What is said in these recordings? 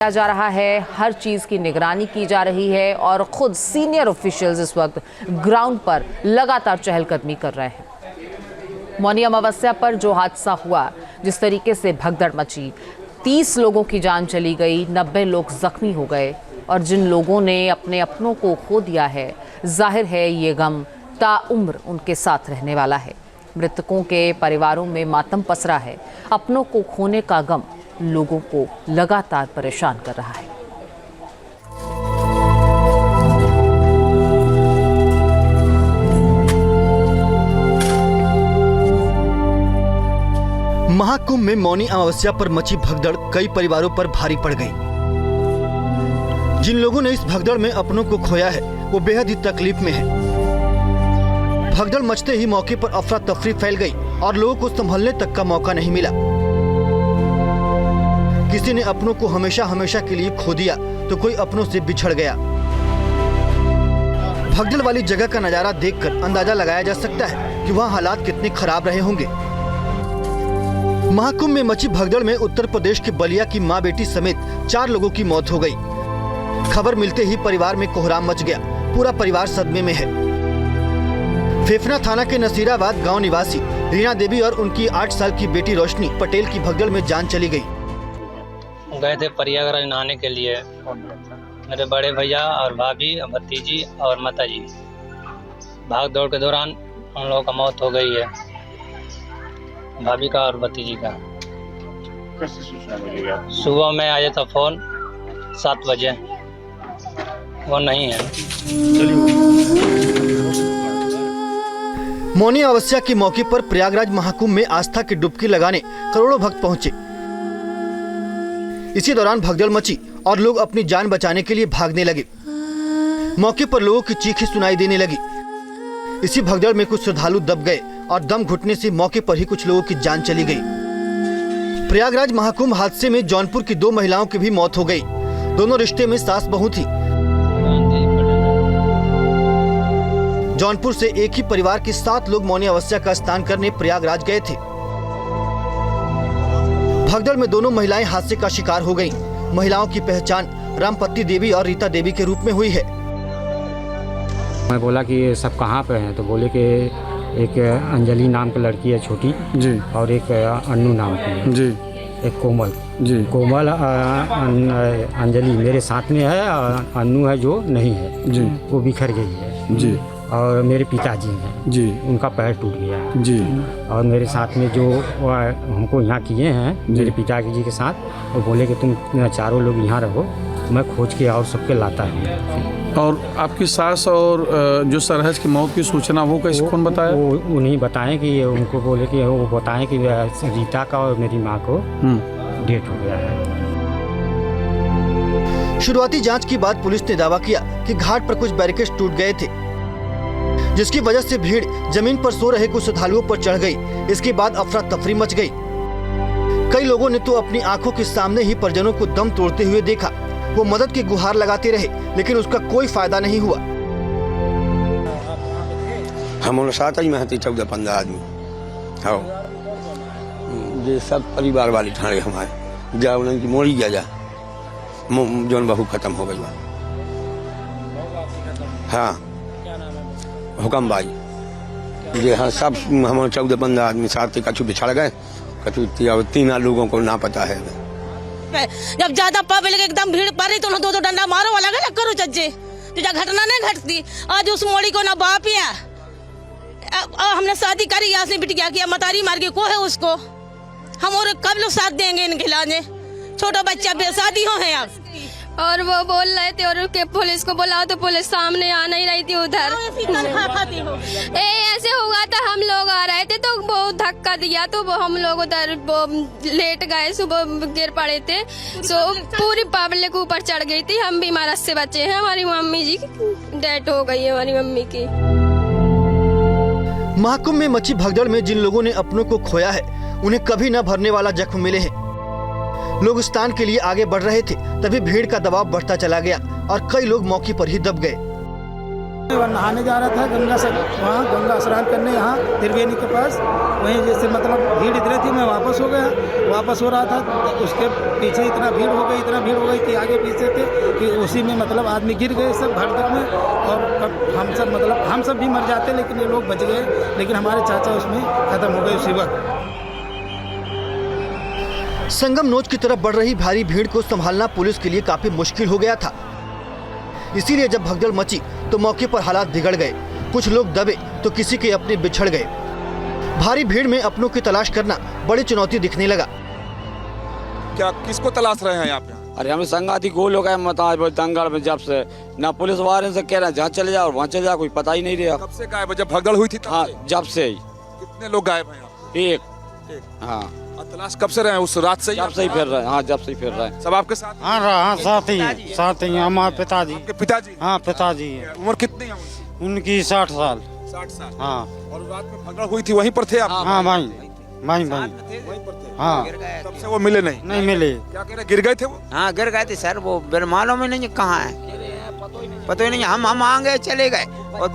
जा रहा है, हर चीज की निगरानी की जा रही है और खुद सीनियर ऑफिशियल्स इस वक्त ग्राउंड पर लगातार चहलकदमी कर रहे हैं। मौनी अमावस्या पर जो हादसा हुआ, जिस तरीके से भगदड़ मची, 30 लोगों की जान चली गई, 90 लोग जख्मी हो गए और जिन लोगों ने अपने अपनों को खो दिया है, जाहिर है ये गम ताउम्र उनके साथ रहने वाला है। मृतकों के परिवारों में मातम पसरा है। अपनों को खोने का गम लोगों को लगातार परेशान कर रहा है। महाकुंभ में मौनी अमावस्या पर मची भगदड़ कई परिवारों पर भारी पड़ गई। जिन लोगों ने इस भगदड़ में अपनों को खोया है, वो बेहद ही तकलीफ में है। भगदड़ मचते ही मौके पर अफरा तफरी फैल गई और लोगों को संभलने तक का मौका नहीं मिला। किसी ने अपनों को हमेशा हमेशा के लिए खो दिया, तो कोई अपनों से बिछड़ गया। भगदड़ वाली जगह का नजारा देखकर अंदाजा लगाया जा सकता है कि वहाँ हालात कितने खराब रहे होंगे। महाकुंभ में मची भगदड़ में उत्तर प्रदेश के बलिया की मां बेटी समेत 4 लोगों की मौत हो गई। खबर मिलते ही परिवार में कोहराम मच गया। पूरा परिवार सदमे में है। फेफना थाना के नसीराबाद गांव निवासी रीना देवी और उनकी 8 साल की बेटी रोशनी पटेल की भगदड़ में जान चली गई। गए थे प्रयागराज नहाने के लिए। मेरे बड़े भैया और भाभी, भतीजी और माताजी। भाग दौड़ के दौरान उन लोगों का मौत हो गई है, भाभी का और भतीजी का। कैसे सूचना मिली आपको? सुबह में आया था फोन 7 बजे, वो नहीं है। मौनी अमावस्या के मौके पर प्रयागराज महाकुंभ में आस्था की डुबकी लगाने करोड़ों भक्त पहुंचे। इसी दौरान भगदड़ मची और लोग अपनी जान बचाने के लिए भागने लगे। मौके पर लोगों की चीखें सुनाई देने लगी। इसी भगदड़ में कुछ श्रद्धालु दब गए और दम घुटने से मौके पर ही कुछ लोगों की जान चली गई। प्रयागराज महाकुंभ हादसे में जौनपुर की 2 महिलाओं की भी मौत हो गई। दोनों रिश्ते में सास बहू थी। जौनपुर से एक ही परिवार के 7 लोग मौनी अमावस्या का स्नान करने प्रयागराज गए थे। भगदड़ में दोनों महिलाएं हादसे का शिकार हो गईं। महिलाओं की पहचान रामपत्ती देवी और रीता देवी के रूप में हुई है। मैं बोला कि ये सब कहाँ पे हैं, तो बोले कि एक अंजलि नाम की लड़की है छोटी जी, और एक अन्नू नाम की है जी, एक कोमल जी, कोमल अंजलि मेरे साथ में है और अन्नू है जो नहीं है जी, वो बिखर गई है जी, और मेरे पिताजी हैं जी, उनका पैर टूट गया है जी, और मेरे साथ में जो हमको यहाँ किए हैं मेरे पिताजी के साथ, वो बोले कि तुम चारों लोग यहाँ रहो, मैं खोज के और सबके लाता हूँ। और आपकी सास और जो सरहज की मौत की सूचना वो कैसे कौन बताया? वो उन्हीं बताएं कि उनको बोले कि वो बताएं कि रीता का और मेरी माँ को डेट हो गया है। शुरुआती जांच के बाद पुलिस ने दावा किया कि घाट पर कुछ बैरिकेड्स टूट गए थे, जिसकी वजह से भीड़ जमीन पर सो रहे कुछ श्रद्धालुओं पर चढ़ गई। इसके बाद अफरा तफरी मच गई। कई लोगों ने तो अपनी आंखों के सामने ही परिजनों को दम तोड़ते हुए देखा। वो मदद की गुहार लगाते रहे, लेकिन उसका कोई फायदा नहीं हुआ। हम साथ ही में 14-15 आदमी हाँ, ये सब परिवार वाले ठाणे हमारे जा उनकी मोड़ी गया जा जौन बहू खत्म हो गई। हाँ, हुक्म भाई ये हाँ सब हम 14-15 आदमी साथ कछु बिछड़ गए, कछु 3 लोगों को ना पता है। जब ज्यादा पब्लिक एकदम भीड़ पड़ रही तो 2 डंडा मारो वाला करो चज्जे, तो घटना नहीं घटती। आज उस मोड़ी को ना बाप या हमने शादी करी, यहाँ से बिटिया किया, मतारी मार के को है उसको, हम और कब लोग साथ देंगे इनके लाने? छोटा बच्चा बेशादी हो है अब। और वो बोल रहे थे और के पुलिस को बुलाओ तो पुलिस सामने आ नहीं रही थी उधर। ऐसे हुआ था, हम लोग आ रहे थे तो वो धक्का दिया तो वो हम लोग उधर लेट गए, सुबह गिर पड़े थे। सो पूरी पब्लिक ऊपर चढ़ गई थी। हम भी मारा से बचे हैं। हमारी मम्मी जी डेथ हो गई है, हमारी मम्मी की। महाकुंभ में मची भगदड़ में जिन लोगों ने अपनों को खोया है, उन्हें कभी न भरने वाला जख्म मिले हैं। लोग स्नान के लिए आगे बढ़ रहे थे, तभी भीड़ का दबाव बढ़ता चला गया और कई लोग मौके पर ही दब गए। नहाने जा रहा था वहाँ गंगा स्नान करने, यहाँ त्रिवेणी के पास। वहीं जैसे मतलब भीड़ इतनी थी, मैं वापस हो गया। वापस हो रहा था तो उसके पीछे इतना भीड़ हो गई कि आगे पीछे थे कि उसी में मतलब आदमी गिर गए सब भड़क में। और हम सब भी मर जाते, लेकिन ये लोग बच गए। लेकिन हमारे चाचा उसमें खत्म हो गए उसी वक्त। संगम नोच की तरफ बढ़ रही भारी भीड़ को संभालना पुलिस के लिए काफी मुश्किल हो गया था। इसीलिए जब भगदड़ मची तो मौके पर हालात बिगड़ गए। कुछ लोग दबे तो किसी के अपने बिछड़ गए। भारी भीड़ में अपनों की तलाश करना बड़ी चुनौती दिखने लगा। क्या किसको तलाश रहे हैं यहाँ पे? अरे हम संगाती गोल हो गए दंगल में, जब से ना पुलिस वाले से कह रहे हैं जहाँ चले जाओ वहाँ चले जाओ, कोई पता ही नहीं रहा। कब से गायब? जब भगदड़ हुई थी तब? हाँ, जब से ही। कितने लोग गायब हैं? एक। हाँ। और तलाश कब से रहे हैं? उस रात से? जब से ही फिर रहे हैं। हाँ, जब से ही फिर रहे हैं। सब आपके साथ? हाँ, साथ ही हमारे पिताजी। आपके पिताजी? हाँ, पिताजी। उम्र कितनी है उनकी 60 साल। 60 साल। हाँ। और रात में भगदड़ हुई थी, वहीं पर थे आप? हाँ भाई। वहीं पर थे? हाँ। तब से वो मिले नहीं मिले। क्या कह रहे, गिर गए थे वो? हाँ, गिर गए थे सर। वो मालूम में नहीं कहाँ है, पता ही नहीं। हम आ गए, चले गए और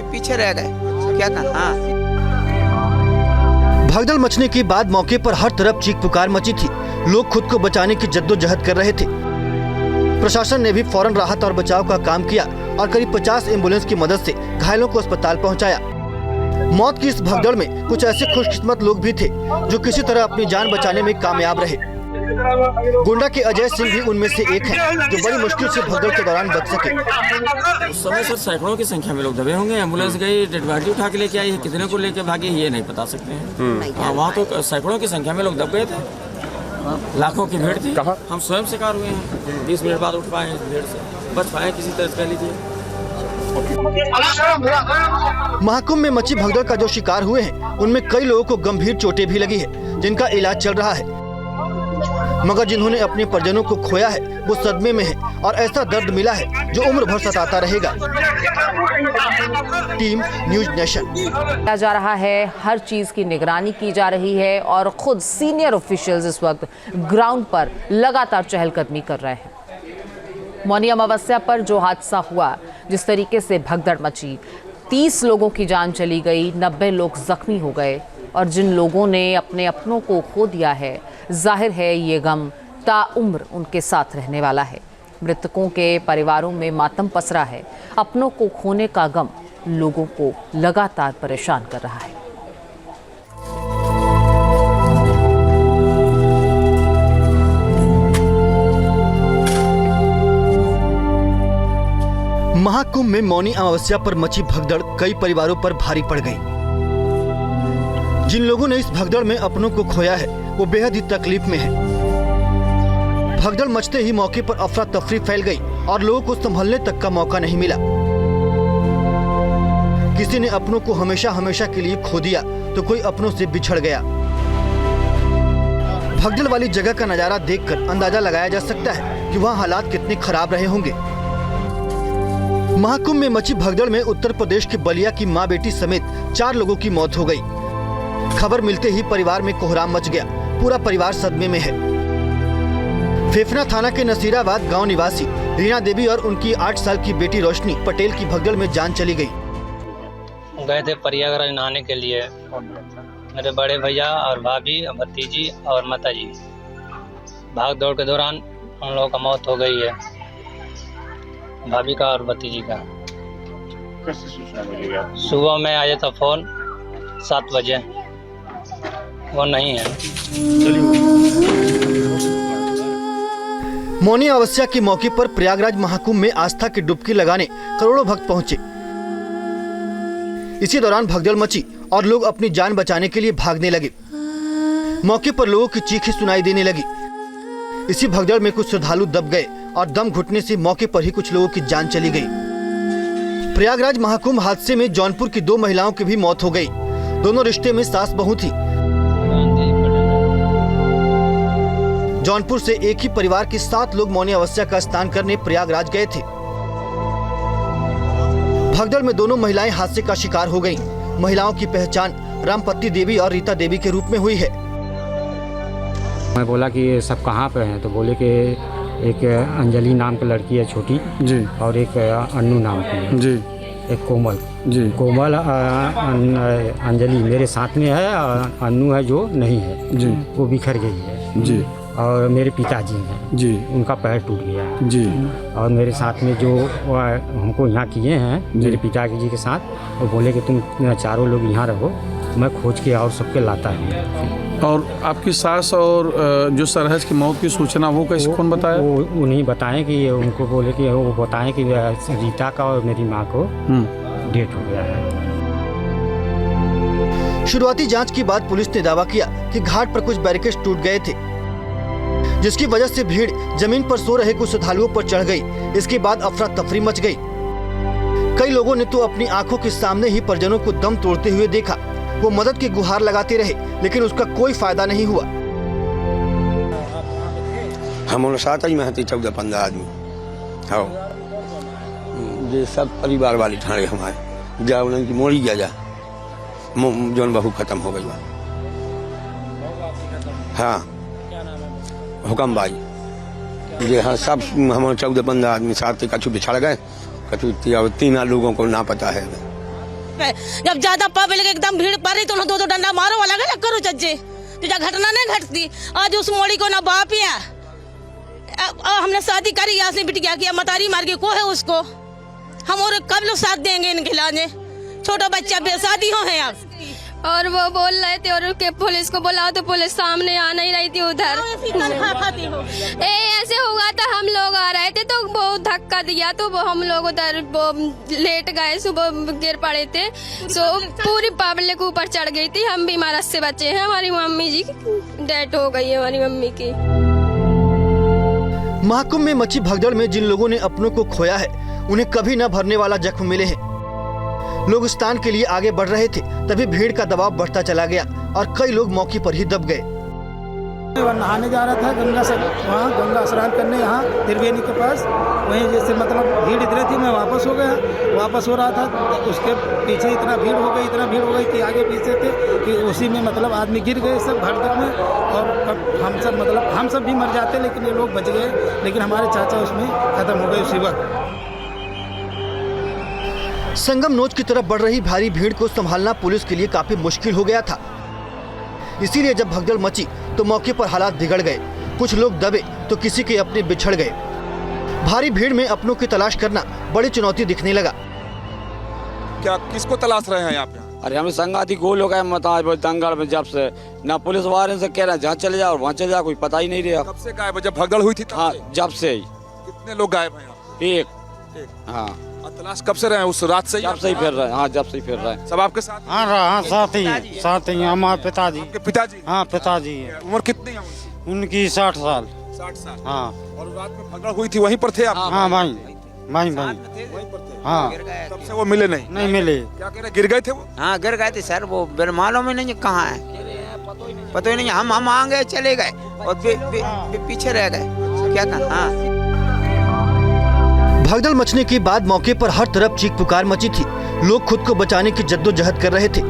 पीछे रह गए। क्या था? हाँ। भगदड़ मचने के बाद मौके पर हर तरफ चीख पुकार मची थी। लोग खुद को बचाने की जद्दोजहद कर रहे थे। प्रशासन ने भी फौरन राहत और बचाव का काम किया और करीब 50 एम्बुलेंस की मदद से घायलों को अस्पताल पहुंचाया। मौत की इस भगदड़ में कुछ ऐसे खुशकिस्मत लोग भी थे जो किसी तरह अपनी जान बचाने में कामयाब रहे। गोंडा के अजय सिंह भी उनमें से एक हैं, जो बड़ी मुश्किल से भगदड़ के दौरान बच सके। उस समय सर सैकड़ों की संख्या में लोग दबे होंगे। एम्बुलेंस गई, डेड बॉडी उठा के लेके आई है, कितने को लेके भागे ये नहीं बता सकते हैं। वहाँ तो सैकड़ों की संख्या में लोग दब गए थे, लाखों की भीड़ थी। हम स्वयं शिकार हुए हैं। 20 मिनट बाद उठ पाए भीड़ से, बच पाए किसी तरह कह लीजिए। महाकुंभ में मची भगदड़ का जो शिकार हुए हैं उनमें कई लोगों को गंभीर चोटें भी लगी है, जिनका इलाज चल रहा है। मगर जिन्होंने अपने परिजनों को खोया है वो सदमे में है और ऐसा दर्द मिला है जो उम्र भर सताता रहेगा। Team news nation. किया जा रहा है, हर चीज की निगरानी की जा रही है और खुद सीनियर ऑफिशियल्स इस वक्त ग्राउंड पर लगातार चहलकदमी कर रहे हैं। मौनी अमावस्या पर जो हादसा हुआ, जिस तरीके से भगदड़ मची, 30 लोगों की जान चली गई, 90 लोग जख्मी हो गए और जिन लोगों ने अपने अपनों को खो दिया है, जाहिर है ये गम ताउम्र उनके साथ रहने वाला है। मृतकों के परिवारों में मातम पसरा है। अपनों को खोने का गम लोगों को लगातार परेशान कर रहा है। महाकुंभ में मौनी अमावस्या पर मची भगदड़ कई परिवारों पर भारी पड़ गई। जिन लोगों ने इस भगदड़ में अपनों को खोया है वो बेहद ही तकलीफ में है। भगदड़ मचते ही मौके पर अफरा तफरी फैल गई और लोगों को संभलने तक का मौका नहीं मिला। किसी ने अपनों को हमेशा हमेशा के लिए खो दिया तो कोई अपनों से बिछड़ गया। भगदड़ वाली जगह का नजारा देखकर अंदाजा लगाया जा सकता है कि वहाँ हालात कितने खराब रहे होंगे। महाकुंभ में मची भगदड़ में उत्तर प्रदेश के बलिया की मां बेटी समेत 4 लोगों की मौत हो गई। खबर मिलते ही परिवार में कोहराम मच गया। पूरा परिवार सदमे में है। फेफना थाना के नसीराबाद गांव निवासी रीना देवी और उनकी 8 साल की बेटी रोशनी पटेल की भगदड़ में जान चली गई। गए थे प्रयागराज नहाने के लिए। मेरे बड़े भैया और भाभी, भतीजी और माताजी। भाग दौड़ के दौरान उन लोगों का मौत हो गई है, भाभी का और भतीजी का। कैसे सूचना मिली आपको? सुबह में आया था फोन 7 बजे, वो नहीं है। मौनी अमावस्या के मौके पर प्रयागराज महाकुंभ में आस्था की डुबकी लगाने करोड़ों भक्त पहुंचे। इसी दौरान भगदड़ मची और लोग अपनी जान बचाने के लिए भागने लगे। मौके पर लोगों की चीखें सुनाई देने लगी। इसी भगदड़ में कुछ श्रद्धालु दब गए और दम घुटने से मौके पर ही कुछ लोगों की जान चली गई। प्रयागराज महाकुंभ हादसे में जौनपुर की 2 महिलाओं की भी मौत हो गई। दोनों रिश्ते में सास बहू थी। जौनपुर से एक ही परिवार के 7 लोग मौनी अमावस्या का स्नान करने प्रयागराज गए थे। भगदड़ में दोनों महिलाएं हादसे का शिकार हो गईं। महिलाओं की पहचान रामपत्ती देवी और रीता देवी के रूप में हुई है। मैं बोला कि ये सब कहाँ पे हैं, तो बोले कि एक अंजलि नाम की लड़की है छोटी जी, और एक अन्नू नाम की है जी। एक कोमल जी कोमल अंजलि मेरे साथ में है, और अन्नू है जो नहीं है जी वो बिखर गई है जी और मेरे पिताजी हैं जी उनका पैर टूट गया है जी और मेरे साथ में जो हमको यहाँ किए हैं मेरे पिताजी के साथ वो बोले कि तुम चारों लोग यहाँ रहो, मैं खोज के और सबके लाता हूँ। और आपकी सास और जो सरहज की मौत की सूचना वो कैसे कौन बताया? वो उन्हीं बताएं कि उनको बोले कि वो बताएं कि रीता का और मेरी माँ को डेट हो गया है। शुरुआती जांच के बाद पुलिस ने दावा किया कि घाट पर कुछ बैरिकेड टूट गए थे, जिसकी वजह से भीड़ जमीन पर सो रहे कुछ श्रद्धालुओं पर चढ़ गई। इसके बाद अफरा तफरी मच गई। कई लोगों ने तो अपनी आंखों के सामने ही परिजनों को दम तोड़ते हुए देखा। वो मदद की गुहार लगाते रहे, लेकिन उसका कोई फायदा नहीं हुआ। हम साथ ही में 14-15 आदमी हाँ, ये सब परिवार वाली ठाणे हमारे जा उनकी मोड़ी गया जा जौन बहू खत्म हो गई। हाँ हुक्म भाई ये हाँ सब हम 14-15 आदमी साथ कछु बिछड़ गए, कछु 3 लोगों को ना पता है। जब ज्यादा पब्लिक एकदम भीड़ पड़ी तो 2-2 डंडा मारो वाला गया करो चज्जे, तुझा घटना नहीं घटती। आज उस मोड़ी को ना बाप या हमने शादी करी यासनी बिटिया किया मतारी मार के को है उसको, हम और कब लोग साथ देंगे इनके लाने, छोटा बच्चा बेशादी हो है आप। और वो बोल रहे थे और के पुलिस को बुलाओ तो पुलिस सामने आ नहीं रही थी उधर। ऐसे हुआ था, हम लोग आ रहे थे तो बहुत धक्का दिया तो हम लोग उधर लेट गए, सुबह गिर पड़े थे। सो पूरी पब्लिक ऊपर चढ़ गई थी, हम भी मारस से बचे हैं। हमारी मम्मी जी डेथ हो गई है हमारी मम्मी की। महाकुंभ में मची भगदड़ में जिन लोगों ने अपनों को खोया है उन्हें कभी न भरने वाला जख्म मिले हैं। लोग स्नान के लिए आगे बढ़ रहे थे, तभी भीड़ का दबाव बढ़ता चला गया और कई लोग मौके पर ही दब गए। नहाने जा रहा था गंगा से, वहाँ गंगा स्नान करने यहाँ त्रिवेणी के पास, वहीं जैसे मतलब भीड़ इधर थी, मैं वापस हो गया। वापस हो रहा था तो उसके पीछे इतना भीड़ हो गई कि आगे पीछे थे कि उसी में मतलब आदमी गिर गए सब भड़क में, और हम सब भी मर जाते लेकिन ये लोग बच गए, लेकिन हमारे चाचा उसमें खत्म हो गए उसी वक्त। संगम नोच की तरफ बढ़ रही भारी भीड़ को संभालना पुलिस के लिए काफी मुश्किल हो गया था। इसीलिए जब भगदड़ मची तो मौके पर हालात बिगड़ गए। कुछ लोग दबे तो किसी के अपने बिछड़ गए। भारी भीड़ में अपनों की तलाश करना बड़ी चुनौती दिखने लगा। क्या किसको तलाश रहे हैं यहाँ पे? अरे हमें संगाती गोल हो गए दंगल में, जब से ना पुलिस वाले से कह रहे हैं जहाँ चले जाओ वहाँ चले जाओ, कोई पता ही नहीं रहा। कब से गायब? जब भगदड़ हुई थी तब? हाँ जब से ही। कितने लोग गायब हैं? एक। हाँ तलाश कब से रहे हैं? उस रात से? जब से ही फिर रहे हैं। हाँ जब से ही फिर रहे हैं। सब आपके साथ? हाँ साथ ही हमारे पिताजी। पिताजी? हाँ पिताजी। उम्र कितनी है उनकी 60 साल। 60 साल। हाँ। और रात में भगदड़ हुई थी वहीं पर थे आप? हाँ भाई वहीं पर थे। हाँ तब से वो मिले नहीं मिले। क्या कह रहे, गिर गए थे वो? हाँ गिर गए थे सर, वो मालूम ही नहीं कहाँ है, पता ही नहीं। हम आ गए चले गए और पीछे रह गए, क्या कहा। हाँ भगदड़ मचने के बाद मौके पर हर तरफ चीख पुकार मची थी। लोग खुद को बचाने की जद्दोजहद कर रहे थे।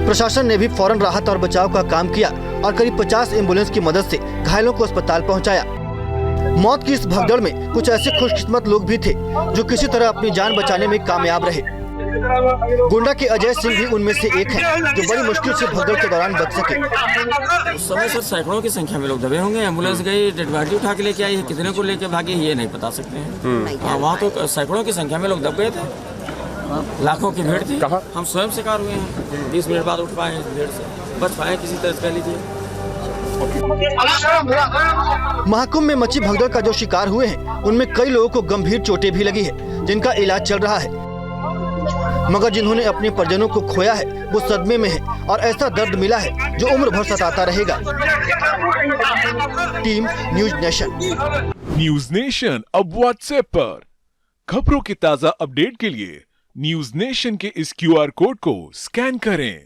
प्रशासन ने भी फौरन राहत और बचाव का काम किया और करीब 50 एम्बुलेंस की मदद से घायलों को अस्पताल पहुंचाया। मौत की इस भगदड़ में कुछ ऐसे खुशकिस्मत लोग भी थे जो किसी तरह अपनी जान बचाने में कामयाब रहे। गोंडा के अजय सिंह भी उनमें से एक हैं, जो बड़ी मुश्किल से भगदड़ के दौरान बच सके। उस समय सर सैकड़ों की संख्या में लोग दबे होंगे। एम्बुलेंस गई, डेड बॉडी उठा के लेके आई, कितने को लेके भागे ये नहीं बता सकते हैं। वहाँ तो सैकड़ों की संख्या में लोग दब गए थे, लाखों की भीड़ थी। हम स्वयं शिकार हुए हैं, 20 मिनट बाद उठ पाए भीड़ से, बच पाए किसी तरह कह लीजिए। महाकुंभ में मची भगदड़ का जो शिकार हुए हैं उनमें कई लोगों को गंभीर चोटें भी लगी है, जिनका इलाज चल रहा है। मगर जिन्होंने अपने परिजनों को खोया है वो सदमे में है और ऐसा दर्द मिला है जो उम्र भर सताता रहेगा। Team news nation. News nation अब व्हाट्सएप पर खबरों की ताजा अपडेट के लिए न्यूज नेशन के इस QR कोड को स्कैन करें।